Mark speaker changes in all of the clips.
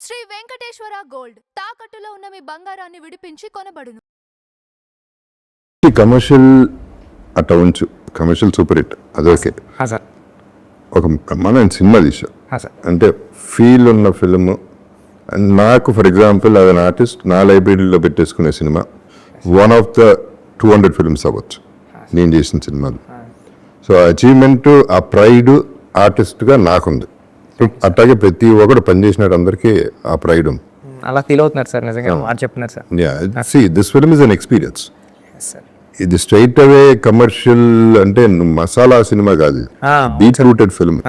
Speaker 1: Shri Venkateswara gold తాకట్టులో ఉన్న మీ బంగారాన్ని విడిపించి కొనబడును.
Speaker 2: కమర్షియల్ అట్లా ఉంచు, కమర్షియల్ సూపర్ హిట్ అదొకే. ఒక బ్రహ్మాండమైన సినిమా తీసా, అంటే ఫీల్ ఉన్న ఫిల్మ్. నాకు ఫర్ ఎగ్జాంపుల్ అది an ఆర్టిస్ట్ నా లైబ్రరీలో పెట్టేసుకునే సినిమా వన్ ఆఫ్ ద 200 ఫిల్మ్స్ అవ్వచ్చు నేను చేసిన సినిమాలు. సో అచీవ్మెంట్, ఆ ప్రైడ్ ఆర్టిస్ట్గా నాకుంది. అట్లాగే ప్రతి ఒక్కరు పనిచేసినారు, అందరికీ ఆ ప్రైడ్ ఉంది.
Speaker 3: అలా ఫీల్ అవుతున్నారు సార్, నిజంగా మాట చెప్తున్నారు sir.
Speaker 2: See, this film is an experience. ఇది స్ట్రైట్ అవే కమర్షియల్ అంటే మసాలా సినిమా కాదు, డీప్ రూటెడ్ ఫిల్మ్.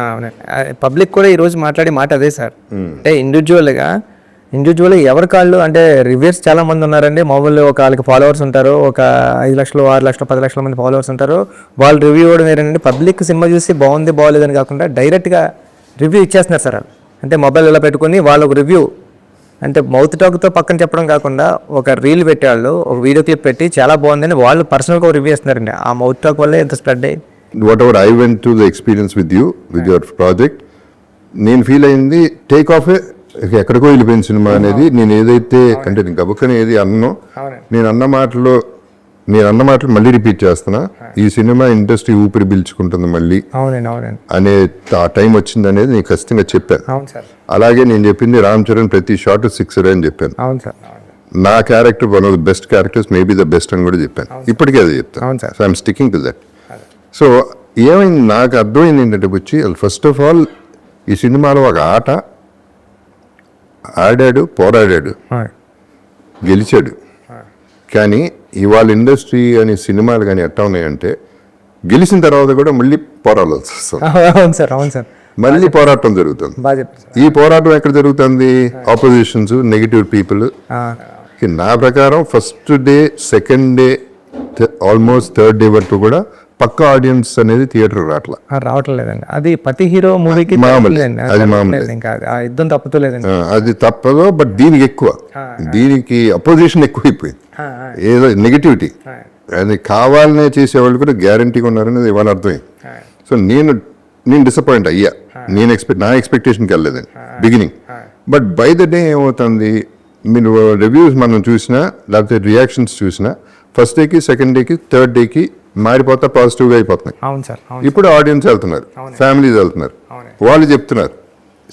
Speaker 3: పబ్లిక్ కూడా ఈ రోజు మాట్లాడే మాట అదే సార్. అంటే ఇండివిజువల్గా ఎవరి కాళ్ళు అంటే రివ్యూస్ చాలా మంది ఉన్నారండి. మామూలు ఒక వాళ్ళకి ఫాలోవర్స్ ఉంటారు, ఒక 5 లక్షలు 6 లక్షలు 10 లక్షల మంది ఫాలోవర్స్ ఉంటారు. వాళ్ళు రివ్యూ ఇవ్వడం వేరేనండి. పబ్లిక్ సినిమా చూసి బాగుంది బాగోలేదని కాకుండా డైరెక్ట్గా రివ్యూ ఇచ్చేస్తున్నారు సార్. అంటే మొబైల్ ఇలా పెట్టుకుని వాళ్ళకు రివ్యూ అంటే మౌత్ టాక్తో పక్కన చెప్పడం కాకుండా ఒక రీల్ పెట్టేవాళ్ళు ఒక వీడియో క్లిప్ పెట్టి చాలా బాగుందని వాళ్ళు పర్సనల్గా ఒక రివ్యూ ఇస్తున్నారండి. ఆ మౌత్ టాక్ వల్లే ఎంత స్ప్రెడ్ అయ్యి.
Speaker 2: What ever I went to the experience with you with your project, నేను ఫీల్ అయింది టేక్ ఆఫ్ ఎక్కడికో వెళ్ళిపోయిన సినిమా అనేది. నేను ఏదైతే అంటే నేను గబుక్కని ఏది అన్నో, నేను అన్న మాటలు మళ్ళీ రిపీట్ చేస్తున్నా. ఈ సినిమా ఇండస్ట్రీ ఊపిరి పీల్చుకుంటుంది మళ్ళీ అనే ఆ టైం వచ్చింది అనేది నేను ఖచ్చితంగా చెప్పాను. అలాగే నేను చెప్పింది రామ్ చరణ్ ప్రతి షాట్ 6 అని చెప్పాను. నా character one of the best characters, maybe the best అని కూడా చెప్పాను. ఇప్పటికే అది చెప్తాను. So I'm sticking to that. So ఏమైంది నాకు అర్థమైంది ఏంటంటే వచ్చి ఫస్ట్ ఆఫ్ ఆల్ ఈ సినిమాలో ఒక ఆట ఆడాడు, పోరాడాడు, గెలిచాడు. కానీ ఇవాళ ఇండస్ట్రీ అనే సినిమాలు కానీ ఎట్లా ఉన్నాయంటే గెలిచిన తర్వాత కూడా మళ్ళీ పోరాడాల్సి వస్తుంది, మళ్ళీ పోరాటం జరుగుతుంది. ఈ పోరాటం ఎక్కడ జరుగుతుంది? Opposition's, negative people. నా ప్రకారం first day, second day, almost third day వరకు కూడా పక్క ఆడియన్స్ అనేది థియేటర్
Speaker 3: రావట్లేదండి. అది ప్రతి హీరో మూవీకి యుద్ధం తప్పుతలేదండి.
Speaker 2: అది తప్పదు, బట్ దీనికి ఎక్కువ, దీనికి అపోజిషన్ ఎక్కువైపోయింది. ఏదో నెగిటివిటీ అది కావాలనే చేసేవాళ్ళు కూడా గ్యారంటీగా ఉన్నారనేది ఇవాళ అర్థమైంది. సో నేను డిసప్పాయింట్ అయ్యా. నా ఎక్స్పెక్టేషన్కి వెళ్ళలేదండి beginning. But by the day ఏమవుతుంది, మీరు రివ్యూస్ మనం చూసినా లేకపోతే రియాక్షన్స్ చూసినా ఫస్ట్ డేకి, సెకండ్ డేకి, థర్డ్ డేకి మారిపోతా పాజిటివ్గా అయిపోతున్నాయి. ఇప్పుడు ఆడియన్స్ వెళ్తున్నారు, ఫ్యామిలీస్ వెళ్తున్నారు, వాళ్ళు చెప్తున్నారు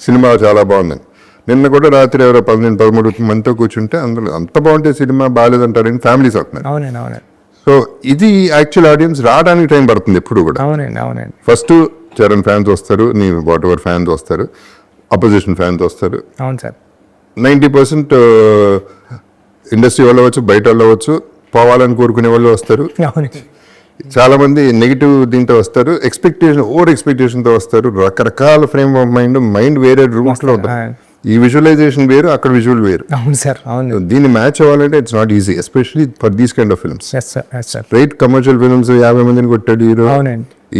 Speaker 2: సినిమా చాలా బాగుందని. నిన్న కూడా రాత్రి ఎవరో 12-13 మందితో కూర్చుంటే అందులో అంత బాగుంటే సినిమా బాగాలేదంటారని ఫ్యామిలీస్ వస్తున్నారు. సో ఇది యాక్చువల్ ఆడియన్స్ రావడానికి టైం పడుతుంది ఎప్పుడు కూడా. ఫస్ట్ చరణ్ ఫ్యాన్స్ వస్తారు, నీ వాట్ ఎవర్ ఫ్యాన్స్ వస్తారు, అపోజిషన్ ఫ్యాన్స్ వస్తారు. 90% ఇండస్ట్రీ వాళ్ళు అవ్వచ్చు, బయట వాళ్ళు అవ్వచ్చు, పోవాలని కోరుకునే వాళ్ళు వస్తారు. చాలా మంది నెగిటివ్ దీంతో వస్తారు, ఓవర్ ఎక్స్పెక్టేషన్తో వస్తారు. రకరకాల ఫ్రేమ్ ఆఫ్ మైండ్ వేరే రూమ్స్లో ఉంటారు. ఈ విజువలైజేషన్ వేరు, అక్కడ విజువల్ వేరు. దీన్ని మ్యాచ్ అవ్వాలంటే it's not easy, especially for these kind of films. Right, commercial films 50 మందిని కొట్టాడు హీరో,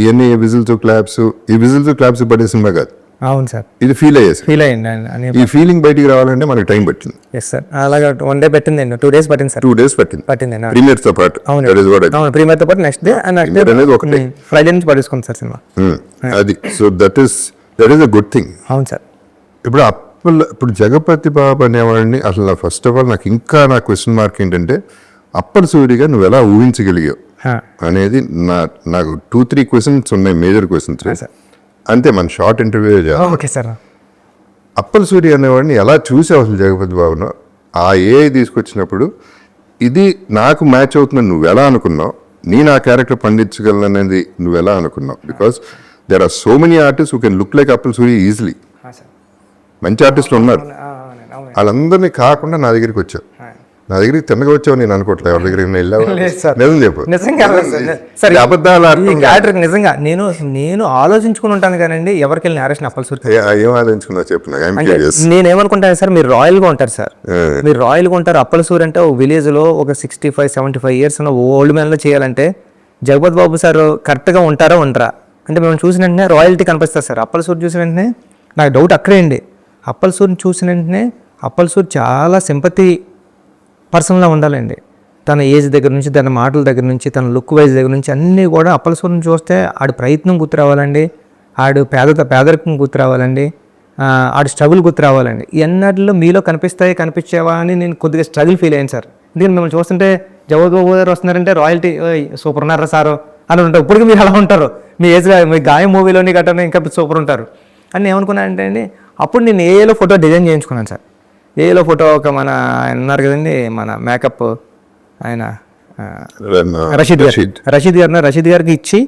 Speaker 2: ఇవన్నీ విజిల్స్ క్లాప్స్. ఈ విజిల్స్ క్లాప్స్ పడే సినిమా కాదు.
Speaker 3: అవును సార్,
Speaker 2: ఇది ఫీల్ అయ్యింది. ఈ ఫీలింగ్ బయటికి రావాలంటే మనకి టైం పట్టింది.
Speaker 3: అలాగా 1 డే పట్టింది, 2 days పట్టింది సార్.
Speaker 2: 2 days పట్టింది ప్రీమియర్ తో పాటు.
Speaker 3: ప్రీమియర్ తో పాటు నెక్స్ట్ డే
Speaker 2: అనేది ఒకటి
Speaker 3: ఫ్రైడే నుంచి పడేసుకుంది సార్ సినిమా.
Speaker 2: అది so that is a good thing.
Speaker 3: అవును సార్.
Speaker 2: ఇప్పుడు జగపతి బాబు అనేవాడిని అసలు ఫస్ట్ ఆఫ్ ఆల్ నా క్వశ్చన్ మార్క్ ఏంటంటే అప్పల్ సూరిగా నువ్వు ఎలా ఊహించగలిగావు అనేది నాకు 2-3 క్వశ్చన్స్ ఉన్నాయి, మేజర్ క్వశ్చన్స్. అంతే, మన షార్ట్ ఇంటర్వ్యూ చేయాలి. అప్పల్ సూరి అనేవాడిని ఎలా చూసావు అసలు జగపతి బాబును? ఆ ఏఐ తీసుకొచ్చినప్పుడు ఇది నాకు మ్యాచ్ అవుతుందని నువ్వు ఎలా అనుకున్నావు? నేను ఆ క్యారెక్టర్ పండించగలను అనేది నువ్వు ఎలా అనుకున్నావు? Because there are so many artist who can look like Appala Suri easily. మంచి ఆర్టిస్టులు ఉన్నారు, వాళ్ళందరినీ కాకుండా నా దగ్గరికి వచ్చావు. నా దగ్గరికి తిన్నగా వచ్చావు నేను అనుకోవట్లేదు. ఎవరి దగ్గరికి నిజం చెప్పు.
Speaker 3: నిజంగా నేను ఆలోచించుకుని ఉంటాను కానండి ఎవరికి వెళ్ళిన నేరేషన్ అప్పల్ సూరి
Speaker 2: ఏం ఆలోచించుకున్నావు చెప్పు.
Speaker 3: నేనేమనుకుంటాను సార్, మీరు రాయల్గా ఉంటారు సార్, మీరు రాయల్గా ఉంటారు. అప్పల్ సూరి అంటే ఒక విలేజ్ లో ఒక 65-75 years ఉన్న ఓల్డ్ మ్యాన్ లో చేయాలంటే జగపతి బాబు సార్ కరెక్ట్గా ఉంటారా ఉండరా అంటే మేము చూసిన వెంటనే రాయల్టీ కనిపిస్తారు సార్. అప్పల్ సూరి చూసిన వెంటనే నాకు డౌట్ అక్కడే అండి. అప్పల్ సూరిని చూసిన వెంటనే అప్పల్ సూరి చాలా సింపతి పర్సన్లా ఉండాలండి. తన ఏజ్ దగ్గర నుంచి, తన మాటల దగ్గర నుంచి, తన లుక్ వైజ్ దగ్గర నుంచి అన్నీ కూడా అప్పల్ సూరిని చూస్తే ఆడు ప్రయత్నం గుర్తు రావాలండి, ఆడు పేదరికం గుర్తు రావాలండి, ఆడు స్ట్రగుల్ గుర్తు రావాలండి. ఎన్నట్లో మీలో కనిపించేవా అని నేను కొద్దిగా స్ట్రగుల్ ఫీల్ అయ్యాను సార్. దీన్ని మిమ్మల్ని చూస్తుంటే జవహర్ గారు వస్తున్నారంటే రాయల్టీ సూపర్ ఉన్నారా సారు అని ఉంటారు. ఇప్పటికీ మీరు అలా ఉంటారు, మీ ఏజ్గా మీ గాయం మూవీలోని గట్టని ఇంకా సూపర్ ఉంటారు అని నేను ఏమనుకున్నానంటే అండి, అప్పుడు నేను ఏఏలో ఫోటో డిజైన్ చేయించుకున్నాను సార్. ఏఏలో ఫోటో ఒక మన ఆయన ఉన్నారు కదండి, మన మేకప్ ఆయన రషీద్ గారికి ఇచ్చి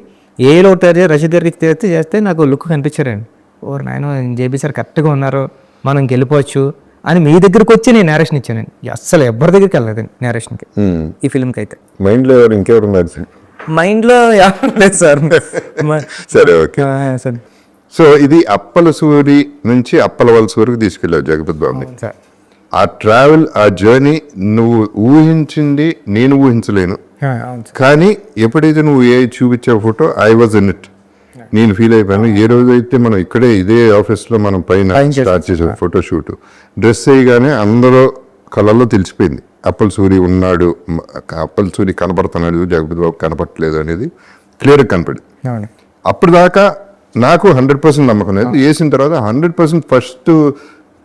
Speaker 3: ఏలో రషీద్ గారికి చేస్తే నాకు లుక్ కనిపించారండి. ఓరు నాయన జేబీ సార్ కరెక్ట్గా ఉన్నారు, మనం వెళ్ళిపోవచ్చు అని మీ దగ్గరకు వచ్చి నేను నేరేషన్ ఇచ్చానండి. అస్సలు ఎవరి దగ్గరికి వెళ్ళలేదండి నేరేషన్కి ఈ ఫిల్మ్కి అయితే.
Speaker 2: మైండ్లో ఇంకెవరు ఉన్నారు సార్?
Speaker 3: మైండ్లో ఎవరు లేదు సార్.
Speaker 2: సరే, ఓకే
Speaker 3: సార్.
Speaker 2: సో ఇది అప్పల సూరి నుంచి అప్పల వలస వరకు తీసుకెళ్ళావు జగపతి బాబుని.
Speaker 3: సార్
Speaker 2: ఆ ట్రావెల్, ఆ జర్నీ నువ్వు ఊహించింది నేను ఊహించలేను. కానీ ఎప్పుడైతే నువ్వు ఏ చూపించావు photo, I was in it. నేను ఫీల్ అయిపోయాను. ఏ రోజైతే మనం ఇక్కడే ఇదే ఆఫీస్లో మనం పైన స్టార్ట్ చేసాం ఫోటో షూట్, డ్రెస్ వేయగానే అందరూ కళ్ళల్లో తెలిసిపోయింది అప్పల సూరి ఉన్నాడు, అప్పల సూరి కనపడుతున్నాడు, జగపతి బాబు కనపడట్లేదు అనేది క్లియర్గా కనపడింది. అప్పుడు దాకా నాకు 100% నమ్మకం లేదు. వేసిన తర్వాత 100% ఫస్ట్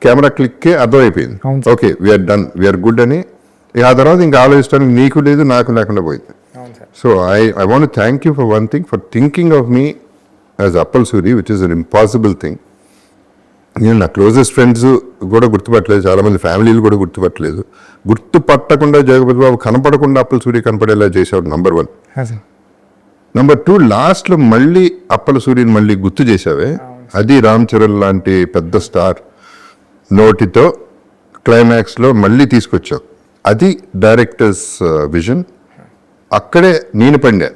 Speaker 2: కెమెరా క్లిక్కే అర్థమైపోయింది, okay we're done, we're good అని. ఆ తర్వాత ఇంకా ఆలోచించడానికి నీకు లేదు, నాకు లేకుండా పోయింది. So I want thank you for one thing, for thinking of me as Appal Suri, which is an impossible thing. నేను నా క్లోజెస్ట్ ఫ్రెండ్స్ కూడా గుర్తుపట్టలేదు, చాలామంది ఫ్యామిలీలు కూడా గుర్తుపట్టలేదు. గుర్తుపట్టకుండా జగపతి బాబు కనపడకుండా అప్పల సూరి కనపడేలా చేశాడు, నంబర్ 1. నంబర్ 2, లాస్ట్లో మళ్ళీ అప్పల సూరిని మళ్ళీ గుర్తు చేశావే, అది రామ్ చరణ్ లాంటి పెద్ద స్టార్ నోటితో క్లైమాక్స్లో మళ్ళీ తీసుకొచ్చావు. అది డైరెక్టర్స్ విజన్. అక్కడే నేను పండా,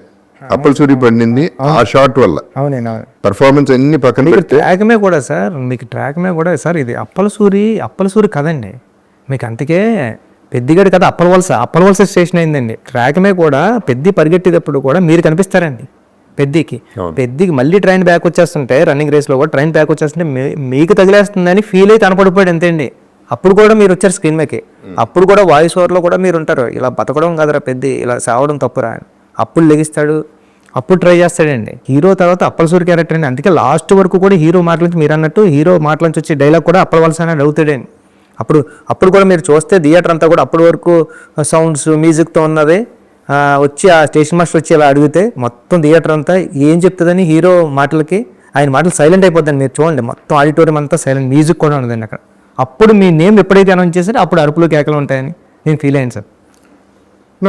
Speaker 2: అప్పల సూరి పండింది ఆ షాట్ వల్ల. పర్ఫార్మెన్స్ అన్ని పక్కన పెడితే
Speaker 3: ట్రాక్మే కూడా సార్, మీకు ట్రాక్మే కూడా సార్ ఇది అప్పల సూరి కదండి మీకు. అందుకే పెద్దిగడి కథ అప్పల వలస స్టేషన్ అయిందండి. ట్రాక్మే కూడా పెద్ది పరిగెట్టేటప్పుడు కూడా మీరు కనిపిస్తారండి పెద్దికి మళ్ళీ ట్రైన్ బ్యాక్ వచ్చేస్తుంటే, రన్నింగ్ రేస్లో కూడా ట్రైన్ బ్యాక్ వచ్చేస్తుంటే మీకు తగిలేస్తుందని ఫీల్ అయితే కనపడిపోయాడు అంతే అండి. అప్పుడు కూడా మీరు వచ్చారు స్క్రీన్ మీదకి, అప్పుడు కూడా వాయిస్ ఓవర్లో కూడా మీరు ఉంటారు, ఇలా బతకడం కాదురా పెద్ది, ఇలా సావడం తప్పురా అని. అప్పుడు లెగిస్తాడు, అప్పుడు ట్రై చేస్తాడండి. హీరో తర్వాత అప్పల సూరి క్యారెక్టర్ అండి. అందుకే లాస్ట్ వరకు కూడా హీరో మాటల నుంచి, మీరు అన్నట్టు హీరో మాటల నుంచి వచ్చే డైలాగ్ కూడా అప్పల వలస అనేది అవుతాడండి. అప్పుడు కూడా మీరు చూస్తే థియేటర్ అంతా కూడా అప్పటి వరకు సౌండ్స్ మ్యూజిక్తో ఉన్నది. వచ్చి ఆ స్టేషన్ మాస్టర్ వచ్చి ఇలా అడిగితే మొత్తం థియేటర్ అంతా ఏం చెప్తుందని హీరో మాటలకి ఆయన మాటలు సైలెంట్ అయిపోద్దండి. మీరు చూడండి మొత్తం ఆడిటోరియం అంతా సైలెంట్, మ్యూజిక్ కూడా ఉండదండి అక్కడ. అప్పుడు మీ నేమ్ ఎప్పుడైతే అనౌన్స్ చేశారో అప్పుడు అరుపులు కేకలు ఉంటాయని నేను ఫీల్ అయ్యాను సార్.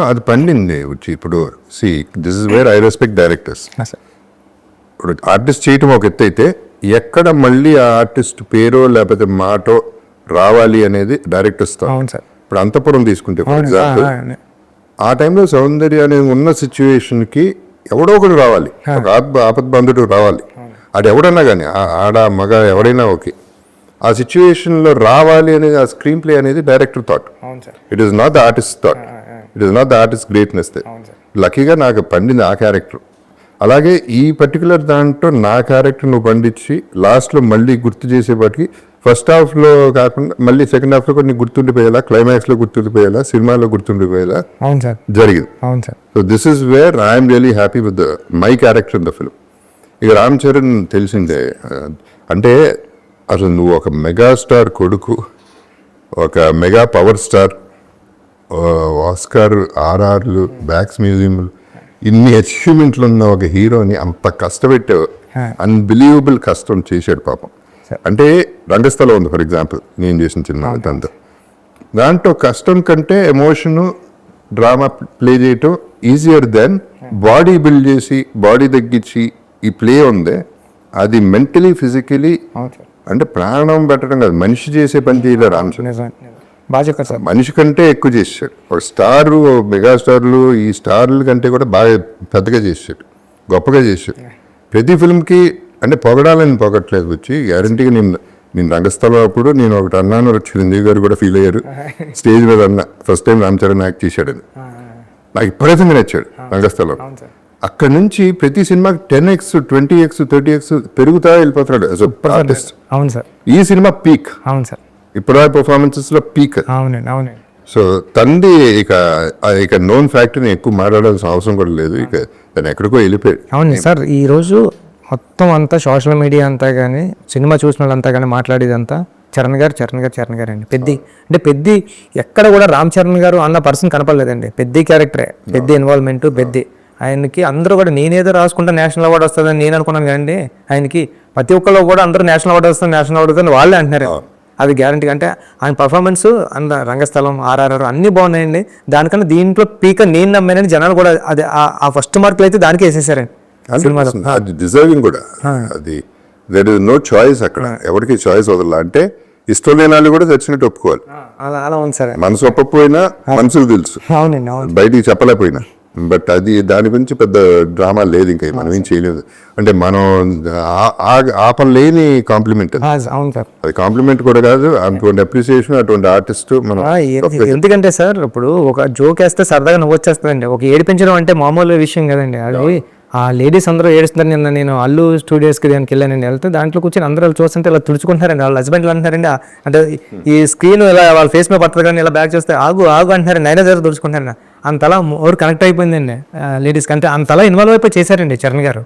Speaker 2: అది పండింది వచ్చి. ఇప్పుడు this is where I respect directors. ఇప్పుడు ఆర్టిస్ట్ చేయటం ఒక ఎత్తు అయితే, ఎక్కడ మళ్ళీ ఆ ఆర్టిస్ట్ పేరో లేకపోతే మాటో రావాలి అనేది డైరెక్టర్స్. ఇప్పుడు అంతపురం తీసుకుంటే ఫర్ ఎగ్జాంపుల్, ఆ టైంలో సౌందర్య అనేది ఉన్న సిచ్యువేషన్కి ఎవడో ఒకటి రావాలి, ఒక ఆపద్బంధుడు రావాలి. అది ఎవడన్నా కానీ ఆడ మగ ఎవరైనా ఓకే, ఆ సిచ్యువేషన్లో రావాలి అనేది ఆ స్క్రీన్ ప్లే అనేది director thought. It is not the artist thought, it is not the artist greatness. లక్కీగా నాకు పండింది ఆ క్యారెక్టర్. అలాగే ఈ పర్టికులర్ దాంట్లో నా క్యారెక్టర్ నువ్వు పండించి లాస్ట్లో మళ్ళీ గుర్తు చేసేపాటికి, ఫస్ట్ హాఫ్లో కాకుండా మళ్ళీ సెకండ్ హాఫ్లో కొన్ని గుర్తుండిపోయేలా, క్లైమాక్స్లో గుర్తుండిపోయేలా, సినిమాలో గుర్తుండిపోయేలా జరిగింది. So this is where I'm really happy with my character in the film. ఇక రామ్ చరణ్ తెలిసిందే, అంటే అసలు నువ్వు ఒక మెగాస్టార్ కొడుకు, ఒక మెగా పవర్ స్టార్, ఆస్కార్, ఆర్ఆర్లు, బ్యాక్స్ మ్యూజియంలు, ఇన్ని అచీవ్మెంట్లు ఉన్న ఒక హీరోని అంత కష్టపెట్టే, అన్బిలీవబుల్ కష్టం చేశాడు పాపం. అంటే రంగస్థలం ఉంది ఫర్ ఎగ్జాంపుల్, నేను చేసిన సినిమా దాంట్లో కష్టం కంటే ఎమోషను, డ్రామా ప్లే చేయటం ఈజియర్ దెన్ బాడీ బిల్డ్ చేసి బాడీ తగ్గించి ఈ ప్లే ఉంది. అది మెంటలీ ఫిజికలీ అంటే ప్రాణం పెట్టడం కాదు, మనిషి చేసే పని చేయలేరు రామ్ చరణ్. మనిషి కంటే ఎక్కువ చేసాడు. ఒక స్టార్, మెగాస్టార్లు, ఈ స్టార్ల కంటే కూడా బాగా పెద్దగా చేసాడు, గొప్పగా చేసాడు. ప్రతి ఫిల్మ్కి అంటే పొగడాలని పొగట్లేదు వచ్చి, గ్యారంటీగా నేను రంగస్థలం అప్పుడు నేను ఒకటి అన్నాను, చిరంజీవి గారు కూడా ఫీల్ అయ్యారు, స్టేజ్ మీద అన్న first time Ram Charan act చేశాడని. నాకు విపరీతంగా నచ్చాడు రంగస్థలం. అక్కడ నుంచి ప్రతి సినిమాకి 10x 20x 30x పెరుగుతా వెళ్ళిపోతున్నాడు యాజ్ అ ఆర్టిస్ట్.
Speaker 3: అవును సార్,
Speaker 2: ఈ సినిమా పీక్.
Speaker 3: అవును సార్,
Speaker 2: ఇప్పుడు పర్ఫార్మెన్సెస్ లో పీక్.
Speaker 3: అవునండి, అవునండి.
Speaker 2: సో తంది ఇక నోన్ ఫ్యాక్టరీని ఎక్కువ మాట్లాడాల్సిన అవసరం కూడా లేదు, ఇక తను ఎక్కడికో వెళ్ళిపోయాడు.
Speaker 3: అవును సార్, ఈరోజు మొత్తం అంతా సోషల్ మీడియా అంతా కానీ సినిమా చూసిన వాళ్ళంతా కానీ మాట్లాడేదంతా చరణ్ గారు అండి. పెద్ది అంటే పెద్ది ఎక్కడ కూడా రామ్ చరణ్ గారు అన్న పర్సన్ కనపడలేదండి. పెద్ది క్యారెక్టరే, పెద్ది ఇన్వాల్వ్మెంట్, పెద్ది ఆయనకి అందరూ కూడా నేనేదో రాసుకుంటే నేషనల్ అవార్డు వస్తుందని నేను అనుకున్నాను కానీ ఆయనకి ప్రతి ఒక్కళ్ళు కూడా అందరూ నేషనల్ అవార్డు వస్తుంది వాళ్ళే అంటున్నారు. అది గ్యారంటీ. అంటే ఆయన పర్ఫార్మెన్స్ అంత రంగస్థలం, ఆర్ఆర్ఆర్ అన్నీ బాగున్నాయండి. దానికన్నా దీంట్లో పీక నేను నమ్మానని జనాలు కూడా అది ఆ ఫస్ట్ మార్కులు అయితే దానికి వేసేసారండి సినిమాలో.
Speaker 2: అది డిజర్వింగ్ కూడా. అది దెర్ ఇస్ నో చాయిస్ అక్కడ, ఎవరికి చాయిస్ వదల. అంటే ఇష్టం లేని వాళ్ళు కూడా చచ్చినట్టు ఒప్పుకోవాలి.
Speaker 3: అలా ఉంది సార్.
Speaker 2: మనసు ఒప్పకపోయినా మనసుకు తెలుసు,
Speaker 3: అవునండి, అవును.
Speaker 2: బయటికి చెప్పలేకపోయినా. బట్ అది దాని గురించి పెద్ద డ్రామా లేదు, ఇంకా మనం ఏం చేయలేదు. అంటే మనం ఆపలేని కాంప్లిమెంట్ అది.
Speaker 3: అవును సార్.
Speaker 2: అది కాంప్లిమెంట్ కూడా కాదు, అటువంటి అప్రిసియేషన్, అటువంటి ఆర్టిస్ట్ మనం.
Speaker 3: ఎందుకంటే సార్ ఇప్పుడు ఒక జోక్ వేస్తే సరదాగా నవ్వు వచ్చేస్తుందండి. ఒక ఏడిపించడం అంటే మామూలు విషయం కదండి. అది ఆ లేడీస్ అందరూ ఏడుస్తున్నారు. నిన్న నేను అల్లు స్టూడియోస్కి దానికి వెళ్ళానండి. వెళ్తే దాంట్లో కూర్చొని అందరూ చూస్తుంటే ఇలా తుడుచుకుంటున్నారండి. వాళ్ళ హస్బెండ్లు అంటున్నారండి, అంటే ఈ స్క్రీన్ ఇలా వాళ్ళ ఫేస్ మీద పడుతుంది కానీ ఇలా బ్యాక్ చేస్తే ఆగు అంటున్నారండి. అయినా సరే తుడుచుకుంటారండి. అంతలా ఓవర్ కనెక్ట్ అయిపోయిందండి లేడీస్కి. అంటే అంతలా ఇన్వాల్వ్ అయిపోయి చేశారండి చరణ్ గారు.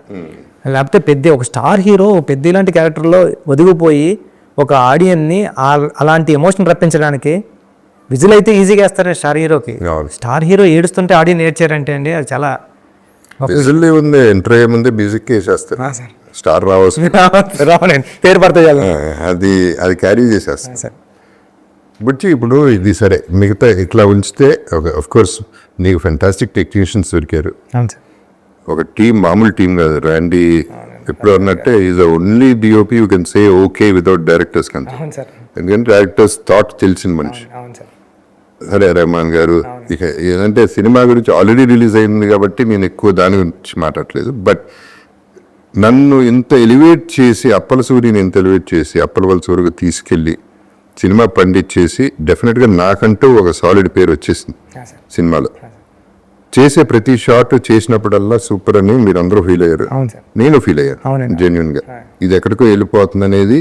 Speaker 3: లేకపోతే పెద్ద ఒక స్టార్ హీరో పెద్ద ఇలాంటి క్యారెక్టర్లో ఒదిగిపోయి ఒక ఆడియన్ని అలాంటి ఎమోషన్ రప్పించడానికి విజిల్ అయితే ఈజీగా వేస్తారండి స్టార్ హీరోకి. స్టార్ హీరో ఏడుస్తుంటే ఆడియన్ ఏడ్చారంటే అండి అది చాలా
Speaker 2: విజిల్ ఉంది. ఎంటర్ అయ్యే ముందే మ్యూజిక్ వేసేస్తారు, స్టార్ రావాల్సింది,
Speaker 3: పేరు పడతాయి,
Speaker 2: అది క్యారీ చేసేస్తారు సార్. బట్ ఇప్పుడు ఇది సరే, మిగతా ఇట్లా ఉంచితే ఆఫ్ కోర్స్ నీకు ఫెంటాస్టిక్ టెక్నీషియన్స్ దొరికారు. ఒక టీం, మామూలు టీం కాదు. ర్యాండీ ఎప్పుడు అన్నట్టే is only DOP you can say okay without directors కంటే. ఎందుకంటే డైరెక్టర్స్ థాట్ తెలిసిన మనిషి. సరే రెహమాన్ గారు. ఇక ఏదంటే సినిమా గురించి ఆల్రెడీ రిలీజ్ అయింది కాబట్టి నేను ఎక్కువ దాని గురించి మాట్లాడలేదు. బట్ నన్ను ఇంత ఎలివేట్ చేసి, అప్పల సూరిని ఇంత ఎలివేట్ చేసి అప్పల సూరికి తీసుకెళ్ళి సినిమా పండించేసి డెఫినెట్గా నాకంటూ ఒక సాలిడ్ పేరు వచ్చేసింది సినిమాలో. చేసే ప్రతి షాట్ చేసినప్పుడల్లా సూపర్ అని మీరు అందరూ ఫీల్ అయ్యారు, నేను ఫీల్ అయ్యాను జెన్యున్గా. ఇది ఎక్కడికో వెళ్ళిపోతుంది అనేది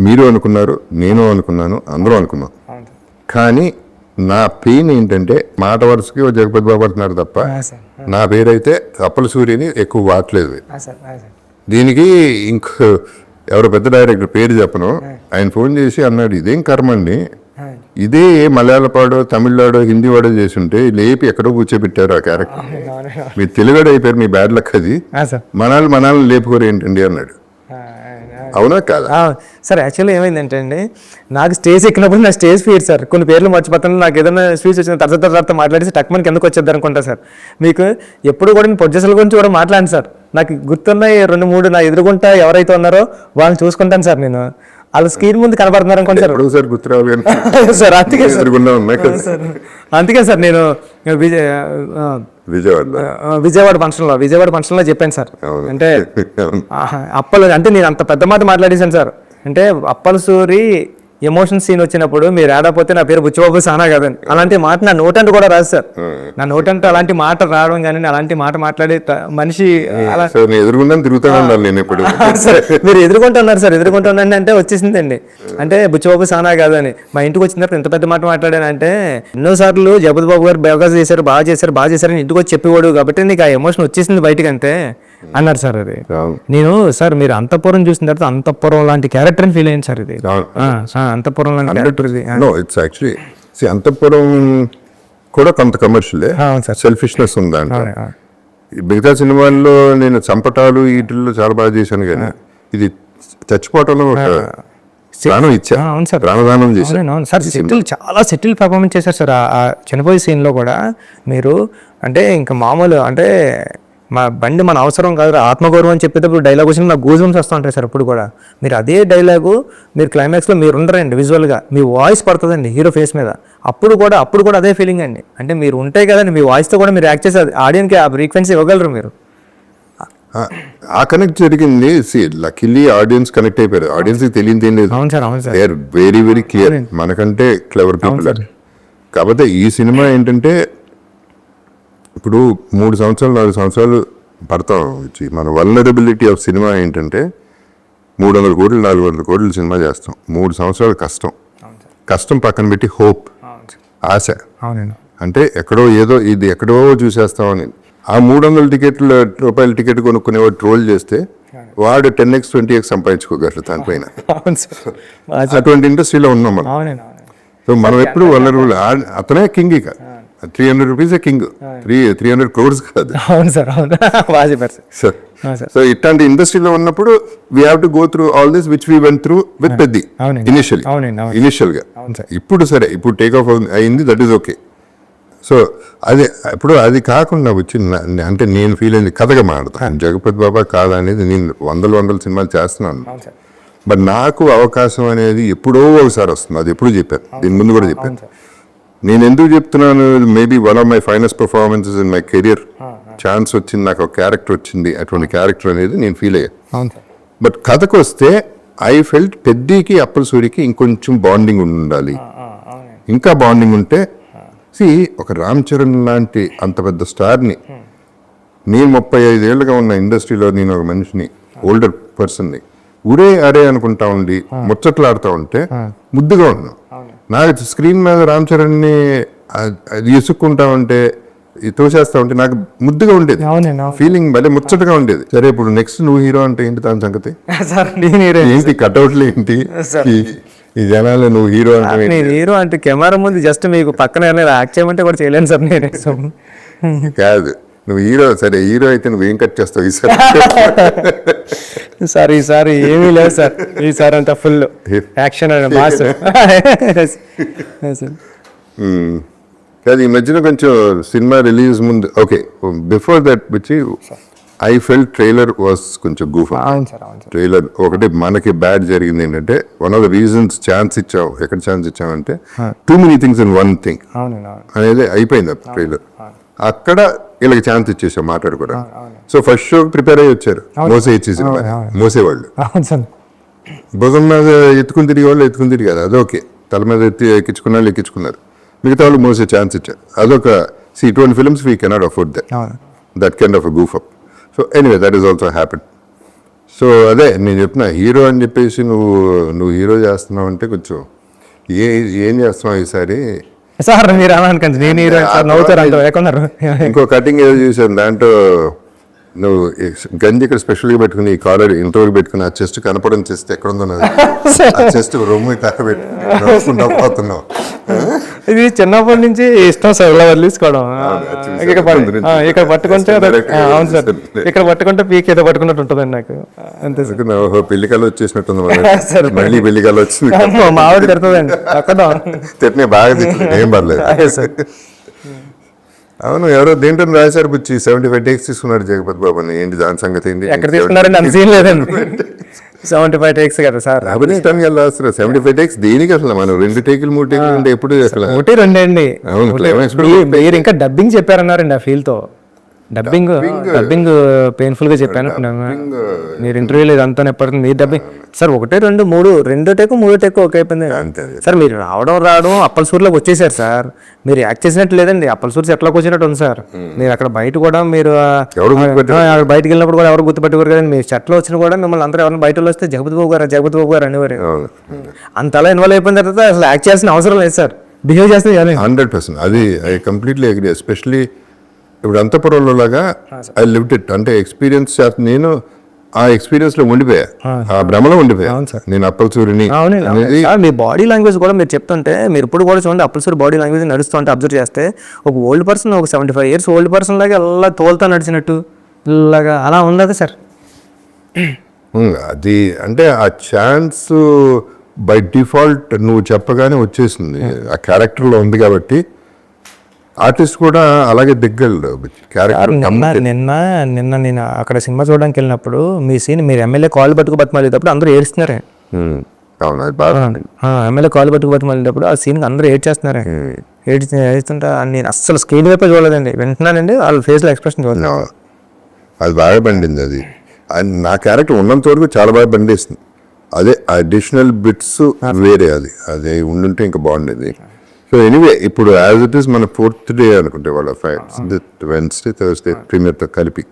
Speaker 2: మీరు అనుకున్నారు, నేను అనుకున్నాను, అందరూ అనుకున్నాం. కానీ నా పెయిన్ ఏంటంటే మాట వరుసకి జగపతి బాబు అంటున్నారు తప్ప నా పేరైతే అప్పల సూర్యని ఎక్కువ వాడలేదు. దీనికి ఇంకో ఎవరో పెద్ద డైరెక్టర్ పేరు చెప్పను, ఆయన ఫోన్ చేసి అన్నాడు, ఇదేం కర్మ అండి, ఇదే మలయాళపాడో తమిళనాడో హిందీ వాడో చేసి ఉంటే లేపి ఎక్కడో కూర్చోబెట్టారు ఆ క్యారెక్టర్. మీరు తెలుగుడు అయిపోయారు, మీ బ్యాడ్ లక్ అది, మనాలు లేపుకోరు ఏంటండి అన్నాడు. అవునా కాదా
Speaker 3: సార్? యాక్చువల్లీ ఏమైందంటే అండి, నాకు స్టేజ్ ఎక్కినప్పుడు నా స్టేజ్ ఫీడ్ సార్ కొన్ని పేర్లు మర్చిపోతాను. నాకు ఏదైనా స్పీచ్ వచ్చిన తర్వాత మాట్లాడేసి టక్మన్కి ఎందుకు వచ్చేద్దాం అనుకుంటా సార్. మీకు ఎప్పుడు కూడా నేను ప్రొడ్యూసర్ల గురించి కూడా మాట్లాడాను సార్. నాకు గుర్తున్నాయి 2-3 నా ఎదురుగుంటా ఎవరైతే ఉన్నారో వాళ్ళని చూసుకుంటాను సార్. నేను వాళ్ళ స్క్రీన్ ముందు కనబడుతున్నారు అనుకోండి సార్, గుర్తు రావాలి సార్. అందుకే సార్ నేను విజయవాడ ఫంక్షన్లో చెప్పాను సార్. అంటే అప్పలు అంటే నేను అంత పెద్ద మాట మాట్లాడేశాను సార్. అంటే అప్పల సూరి ఎమోషన్ సీన్ వచ్చినప్పుడు మీరు ఆడపోతే నా పేరు బుచ్చిబాబు సానా కదండి, అలాంటి మాట నా నోటంటూ కూడా రాదు సార్. నా నోటంటూ అలాంటి మాట రావడం కానీ అలాంటి మాట మాట్లాడే మనిషి మీరు ఎదుర్కొంటున్నారు సార్. ఎదుర్కొంటున్నాను అంటే వచ్చేసిందండి. అంటే బుచ్చిబాబు సానా కాదని మా ఇంటికి వచ్చిన తర్వాత ఎంత పెద్ద మాట మాట్లాడానంటే, ఎన్నోసార్లు జగపతి బాబు గారు బాగా చేశారు అని ఇంటికి వచ్చి చెప్పేవాడు కాబట్టి నీకు ఆ ఎమోషన్ వచ్చేసింది బయటకు అంతే అన్నారు సార్. అది నేను సార్ మీరు అంతఃపురం చూసిన తర్వాత అంతఃపురం లాంటి క్యారెక్టర్ అని ఫీల్ అయ్యింది సార్. ఇది అంతఃపురం లాంటి క్యారెక్టర్.
Speaker 2: ఇట్స్ యాక్చువల్లీ అంతఃపురం కూడా కొంత కమర్షియలే, సెల్ఫిష్నెస్ ఉంది అంటే. మిగతా సినిమాల్లో నేను చంపటాలు వీటిల్లో చాలా బాగా చేశాను, కానీ ఇది చచ్చిపోవటంలో ప్రాణం ఇచ్చా.
Speaker 3: అవును సార్,
Speaker 2: ప్రాణదానం చేశాను.
Speaker 3: అవును సార్. చాలా సెటిల్ పర్ఫార్మెన్స్ చేశారు సార్. ఆ చనిపోయే సీన్లో కూడా మీరు అంటే ఇంకా మామూలు అంటే మా బండి మన అవసరం కాదు ఆత్మగౌరవం అని చెప్పేటప్పుడు డైలాగ్ వచ్చిన నాకు గూజుమ్స్ వస్తూ ఉంటాయి సార్. అప్పుడు కూడా మీరు అదే డైలాగు మీరు క్లైమాక్స్లో మీరు ఉండరండి, విజువల్గా మీ వాయిస్ పడుతుందండి హీరో ఫేస్ మీద. అప్పుడు కూడా అదే ఫీలింగ్ అండి. అంటే మీరు ఉంటాయి కదండి, మీ వాయిస్తో కూడా మీరు యాక్ట్ చేసి ఆడియన్కి ఆ ఫ్రీక్వెన్సీ ఇవ్వగలరు మీరు.
Speaker 2: ఆ కనెక్ట్ జరిగింది. లక్కీలీ ఆడియన్స్ కనెక్ట్ అయిపోయారు. ఆడియన్స్కి తెలియదు ఏం లేదు.
Speaker 3: అవును సార్, అవును sir.
Speaker 2: They are very very clear, మనకంటే క్లెవర్ పీపుల్. కాకపోతే ఈ సినిమా ఏంటంటే ఇప్పుడు 3 సంవత్సరాలు 4 సంవత్సరాలు పడతాం వచ్చి మన వల్నరబిలిటీ ఆఫ్ సినిమా ఏంటంటే 300 కోట్లు 400 కోట్లు సినిమా చేస్తాం. 3 సంవత్సరాలు కష్టం పక్కన పెట్టి హోప్, ఆశ. అంటే ఎక్కడో ఏదో ఇది ఎక్కడో చూసేస్తామని. ఆ 300 రూపాయల టికెట్ కొనుక్కునేవాడు ట్రోల్ చేస్తే వాడు 10x 20x సంపాదించుకోగలరు దానిపైన.
Speaker 3: అవును సార్.
Speaker 2: అటువంటి ఇండస్ట్రీలో ఉన్నాం మనం.
Speaker 3: అవునండి అవును.
Speaker 2: సో మనం ఎప్పుడు వనరులు అతనే కింగ్. ఇక 300 రూపీసే కింగ్, 300 crores కాదు.
Speaker 3: అవును సార్ అవును. బాగా చెప్పారు సార్. సార్
Speaker 2: సో ఇట్లాంటి ఇండస్ట్రీలో ఉన్నప్పుడు we have to go through all this which we went through with Peddi
Speaker 3: అవునండి.
Speaker 2: ఇనిషియల్
Speaker 3: అవునండి, అవును.
Speaker 2: ఇనిషియల్గా.
Speaker 3: అవును సార్.
Speaker 2: ఇప్పుడు సరే, ఇప్పుడు టేక్ ఆఫ్ అయింది, దట్ ఈస్ ఓకే. సో అదే ఇప్పుడు అది కాకుండా వచ్చి అంటే నేను ఫీల్ అయింది కథగా మాడతాను. జగపతి బాబా కాదా అనేది నేను వందల సినిమాలు చేస్తున్నాను.
Speaker 3: అవును సార్.
Speaker 2: బట్ నాకు అవకాశం అనేది ఎప్పుడో ఒకసారి వస్తుంది. అది ఎప్పుడు చెప్పాను, దీని ముందు కూడా చెప్పాను. నేను ఎందుకు చెప్తున్నాను, maybe one of my finest performances in my career. Chance వచ్చింది, నాకు ఒక క్యారెక్టర్ వచ్చింది, అటువంటి క్యారెక్టర్ అనేది నేను ఫీల్ అయ్యాను.
Speaker 3: అవును సార్.
Speaker 2: బట్ కథకు వస్తే ఐ ఫెల్ట్ పెద్దికి అప్పల సూరికి ఇంకొంచెం బాండింగ్ ఉండాలి, ఇంకా బాండింగ్ ఉంటే. ఒక రామ్ చరణ్ లాంటి అంత పెద్ద స్టార్ని, నేను 35 ఏళ్ళుగా ఉన్న ఇండస్ట్రీలో నేను ఒక మనిషిని, ఓల్డర్ పర్సన్ని ఊరే అరే అనుకుంటా ఉండి ముచ్చట్లాడుతూ ఉంటే ముద్దుగా ఉన్నాను. నాకు స్క్రీన్ మీద రామ్ చరణ్ని అది ఇసుక్కుంటా ఉంటే, తోసేస్తా ఉంటే నాకు ముద్దుగా ఉండేది, ఫీలింగ్ భలే ముచ్చటగా ఉండేది. సరే ఇప్పుడు నెక్స్ట్ నువ్వు హీరో అంటే ఏంటి దాని సంగతి? ఏంటి కట్అవుట్లు ఏంటి ఈ జనాలు, నువ్వు హీరో అంటే?
Speaker 3: నేను హీరో అంటే కెమెరా ముందు జస్ట్ మీకు పక్కన యాక్ట్ చేయమంటే కూడా చేయలేను సార్ నేను.
Speaker 2: కాదు, నువ్వు హీరో, సరే హీరో అయితే నువ్వు ఏం కట్ చేస్తావు ఈసారి?
Speaker 3: సార్ ఈసారి ఏమీ లేదు సార్, ఈసారి అంతా ఫుల్ యాక్షన్ అండ్ మాస్.
Speaker 2: కాదు, ఈ మధ్యన కొంచెం సినిమా రిలీజ్ ముందు, ఓకే బిఫోర్ దట్ వచ్చి ఐ ఫెల్ట్ ట్రైలర్ వాస్ కొంచెం గూఫ్. ట్రైలర్ ఒకటి మనకి బ్యాడ్ జరిగింది ఏంటంటే, one of the reasons chance ఇచ్చావు, ఎక్కడ ఛాన్స్ ఇచ్చావంటే too many things in one thing అనేది అయిపోయింది ట్రైలర్. అక్కడ వీళ్ళకి ఛాన్స్ ఇచ్చేసాం మాట్లాడుకోవడం. సో ఫస్ట్ షో ప్రిపేర్ అయ్యి వచ్చారు, మోసే ఇచ్చేసి మోసేవాళ్ళు, భుజం మీద ఎత్తుకుని తిరిగే వాళ్ళు ఎత్తుకుని తిరిగారు, అదొకే. తల మీద ఎక్కించుకున్న వాళ్ళు ఎక్కించుకున్నారు, మిగతా వాళ్ళు మోసే ఛాన్స్ ఇచ్చారు. అదొక ఇటువంటి films we cannot afford that kind of a goof up. So anyway that is also happen. So అదే నేను చెప్తున్నా, హీరో అని చెప్పేసి నువ్వు హీరో చేస్తున్నావు అంటే కొంచెం ఏం చేస్తున్నావు ఈసారి
Speaker 3: సార్? మీరు అలా అనుకోండి, నేను హీరో నవ్వుతారు అంటే ఎక్కడున్నారు.
Speaker 2: ఇంకో కటింగ్ ఏదో చూసాను, దాంట్లో నువ్వు గంజి ఇక్కడ స్పెషల్గా పెట్టుకుని ఈ కాలర్ ఇంటర్వ్యూ పెట్టుకుని ఆ చెస్ట్ కనపడని చెస్ట్ ఎక్కడ ఉందో ఆ చెస్ట్ రొమ్ము పెట్టుకున్నావు.
Speaker 3: ఇది చిన్నప్పటి నుంచి ఇష్టం సార్, ఇలా వదిలేసుకోవడం. ఇక్కడ పట్టుకుంటే, అవును సార్, ఇక్కడ పట్టుకుంటే పీక్ ఏదో పట్టుకున్నట్టు ఉంటుందండి నాకు. అంతే సార్.
Speaker 2: పెళ్లికలు వచ్చేసినట్టుంది, మళ్ళీ పెళ్లికలు వచ్చింది.
Speaker 3: మా ఆవిడ తిడుతుందండి అక్కడ,
Speaker 2: తిట్టినే బాగా తిట్టింది, ఏం పర్లేదు సార్. అవును, ఎవరో దేంట్లో రాశారు బుచ్చి 75 takes తీసుకున్నాడు జగపతి బాబు అని. ఏంటి దాని సంగతి ఏంటి?
Speaker 3: ఎక్కడ తీసుకున్నారండి? అంత సీన్ లేదండి. 75 takes కదా సార్.
Speaker 2: అభినిష్టానికి వెళ్ళి రాస్తారు 75 takes దేనికి? అసలు మనం 2 టేకులు 3 టేకులు అంటే ఎప్పుడు అసలు
Speaker 3: 1 2 అండి. మీరు ఇంకా డబ్బింగ్ చెప్పారన్నారండి ఆ ఫీల్ తో. డబ్బింగ్ పెయిన్ఫుల్ గా చెప్పాను. మీరు ఇంటర్వ్యూలో ఇదంతా ఎప్పటికీ మీరు డబ్బింగ్ సార్ 1 2 3 టేకు 3 టేకు ఓకే అయిపోయింది సార్. మీరు రావడం అప్పలసూరులోకి వచ్చేసారు సార్. మీరు యాక్ట్ చేసినట్టు లేదండి, అప్పలసూరు ఎట్లాకి వచ్చినట్టు ఉంది సార్. మీరు అక్కడ బయట కూడా మీరు బయటకు వెళ్ళినప్పుడు కూడా ఎవరు గుర్తుపెట్టుకోరు కదండి. మీరు చెట్లో వచ్చినా కూడా మిమ్మల్ని అందరూ ఎవరైనా బయట వస్తే జగపతి బాబు గారు అనేవారు. అంతలా ఇన్వాల్వ్ అయిపోయిన తర్వాత అసలు యాక్ట్ చేయాల్సిన అవసరం లేదు సార్, బిహేవ్ చేస్తే
Speaker 2: 100%. అది ఐ కంప్లీట్లీ అగ్రీ. ఎస్పెషలీ ఇప్పుడు అంతపురంలో లాగా ఐ లివ్డ్ ఇట్. అంటే ఎక్స్పీరియన్స్ నేను ఆ ఎక్స్పీరియన్స్ లో ఉండిపోయా, ఆ భ్రమలో ఉండిపోయా నేను అప్పలసూరిని.
Speaker 3: మీ బాడీ లాంగ్వేజ్ కూడా మీరు చెప్తుంటే, మీరు ఇప్పుడు కూడా చూడండి అప్పలసూరి బాడీ లాంగ్వేజ్ నడుస్తుంటే అబ్జర్వ్ చేస్తే, ఒక ఓల్డ్ పర్సన్, ఒక 75 years ఓల్డ్ పర్సన్ లాగా అలా తోలుతా నడిచినట్టు ఇలాగా అలా ఉంది సార్.
Speaker 2: అది అంటే ఆ ఛాన్స్ బై డిఫాల్ట్ నువ్వు చెప్పగానే వచ్చేసింది, ఆ క్యారెక్టర్లో ఉంది కాబట్టి. ఆర్టిస్ట్ కూడా అలాగే దిగ్గలు క్యారెక్టర్.
Speaker 3: నిన్న నేను అక్కడ సినిమా చూడడానికి వెళ్ళినప్పుడు మీ సీన్, మీరు ఎమ్మెల్యే కాల్ పట్టుకు బతిమాలేటప్పుడు అందరూ ఏడుస్తున్నారే.
Speaker 2: అవును, అది బాగా
Speaker 3: ఎమ్మెల్యే కాల్ పట్టుకు బతిమాలేటప్పుడు ఆ సీన్ అందరూ ఏడ్చేస్తున్నారే. ఏడుస్తుంటే నేను అస్సలు స్క్రీన్ వైపే చూడలేదండి, వింటున్నానండి వాళ్ళ ఫేస్లో ఎక్స్ప్రెషన్ చూడలేదు.
Speaker 2: అది బాగా బండింది. అది నా క్యారెక్టర్ ఉన్నంత వరకు చాలా బాగా బండేస్తుంది. అదే అడిషనల్ బిట్స్ వేరే, అది ఉండుంటే ఇంకా బాగుండేది. సో ఎనీవే ఇప్పుడు యాజ్ ఇట్ ఈస్ మన 4th day అనుకుంటే వాళ్ళ Wednesday Thursday ప్రీమియర్తో కలిపి.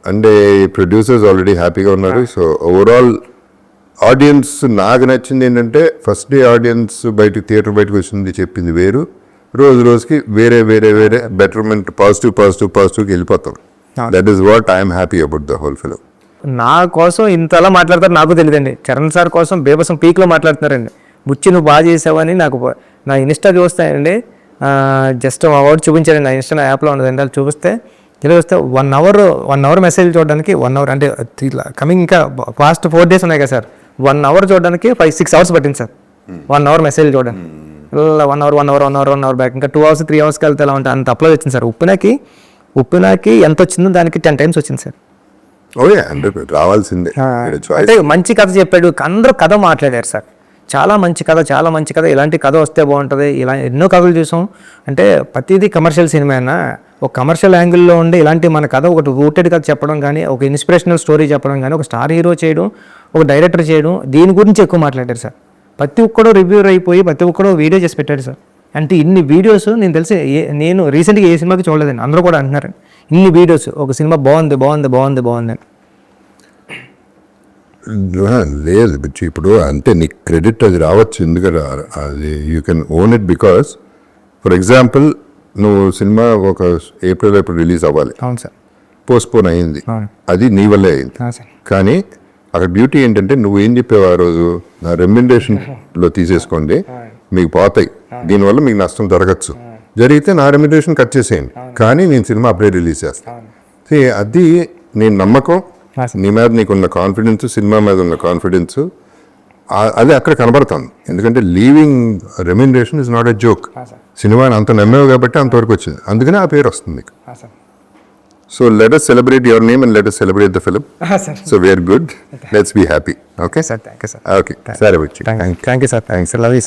Speaker 2: అంటే ప్రొడ్యూసర్స్ ఆల్రెడీ హ్యాపీగా ఉన్నారు. సో ఓవరాల్ ఆడియన్స్ నాకు నచ్చింది ఏంటంటే, ఫస్ట్ డే ఆడియన్స్ థియేటర్ బయటకు వచ్చింది చెప్పింది వేరు, రోజుకి వేరే బెటర్మెంట్, పాజిటివ్కి వెళ్ళిపోతాం. That is what I'm happy about the whole film.
Speaker 3: నా కోసం ఇంతలా మాట్లాడతారు నాకు తెలియదండి. చరణ్ సార్ కోసం బేబసం పీక్లో మాట్లాడుతున్నారండి. బుచ్చి నువ్వు బాగా చేసావని నాకు నా ఇన్స్టా చూస్తాయండి, జస్ట్ అవార్డు చూపించారండి. నా ఇన్స్టా యాప్లో ఉండదండి, అది చూపిస్తే ఇలా వస్తే 1 అవర్ మెసేజ్ చూడడానికి 1 అవర్ అంటే కమింగ్ ఇంకా ఫాస్ట్ 4 days ఉన్నాయి కదా సార్, 1 అవర్ చూడడానికి 5-6 hours పట్టింది సార్. 1 అవర్ మెసేజ్ చూడండి, ఇలా 1 అవర్ బ్యాక్, ఇంకా 2 hours 3 hours వెళ్తే ఎలా ఉంటే అంత అప్లోడ్ వచ్చింది సార్. ఉప్పినాకి ఎంత వచ్చిందో దానికి 10 times వచ్చింది సార్.
Speaker 2: ఓకే, అంటే రావాల్సిందే.
Speaker 3: అంటే మంచి కథ చెప్పాడు, అందరూ కథ మాట్లాడారు సార్. చాలా మంచి కథ, ఇలాంటి కథ వస్తే బాగుంటుంది. ఇలా ఎన్నో కథలు చూసాం. అంటే ప్రతిదీ కమర్షియల్ సినిమా అయినా ఒక కమర్షియల్ యాంగిల్లో ఉండి ఇలాంటి మన కథ ఒకటి రూటెడ్ కథ చెప్పడం కానీ, ఒక ఇన్స్పిరేషనల్ స్టోరీ చెప్పడం కానీ, ఒక స్టార్ హీరో చేయడం, ఒక డైరెక్టర్ చేయడం, దీని గురించి ఎక్కువ మాట్లాడారు సార్. ప్రతి ఒక్కడో రివ్యూర్ అయిపోయి ప్రతి ఒక్కడో వీడియో చేసి పెట్టాడు సార్. అంటే ఇన్ని వీడియోస్ నేను తెలిసి నేను రీసెంట్గా ఏ సినిమాకి చూడలేదండి, అందరూ కూడా అంటున్నారు ఇన్ని వీడియోస్, ఒక సినిమా బాగుంది.
Speaker 2: లేదు బిచ్చి, ఇప్పుడు అంటే నీకు క్రెడిట్ అది రావచ్చు, ఎందుకంటే అది you can own it. Because for example నువ్వు సినిమా ఒక ఏప్రిల్ రిలీజ్ అవ్వాలి,
Speaker 3: అవును సార్,
Speaker 2: పోస్ట్పోన్ అయింది,
Speaker 3: అవును.
Speaker 2: అది నీ వల్లే అయింది.
Speaker 3: సార్
Speaker 2: కానీ అక్కడ బ్యూటీ ఏంటంటే నువ్వు ఏం చెప్పావు ఆ రోజు, నా రెమ్యునరేషన్లో తీసేసుకోండి, మీకు పోతాయి, దీనివల్ల మీకు నష్టం జరగచ్చు, జరిగితే నా రెమ్యునరేషన్ కట్ చేసేయండి, కానీ నేను సినిమా అప్పుడే రిలీజ్ చేస్తాను. అది నేను నమ్మకం, నీ మీద నీకున్న కాన్ఫిడెన్స్, సినిమా మీద ఉన్న కాన్ఫిడెన్స్, అది అక్కడ కనబడుతుంది. ఎందుకంటే leaving remuneration is not a joke. సినిమాని అంత నమ్మేవు కాబట్టి అంతవరకు వచ్చింది, అందుకనే ఆ పేరు వస్తుంది నీకు. So let us celebrate your name and let us celebrate the film. So we are good. Let's be happy. Okay?
Speaker 3: Sir, thank you, sir.
Speaker 2: Okay. Sorry, Bachchi.
Speaker 3: Thank you, sir. Thanks. Love you, sir.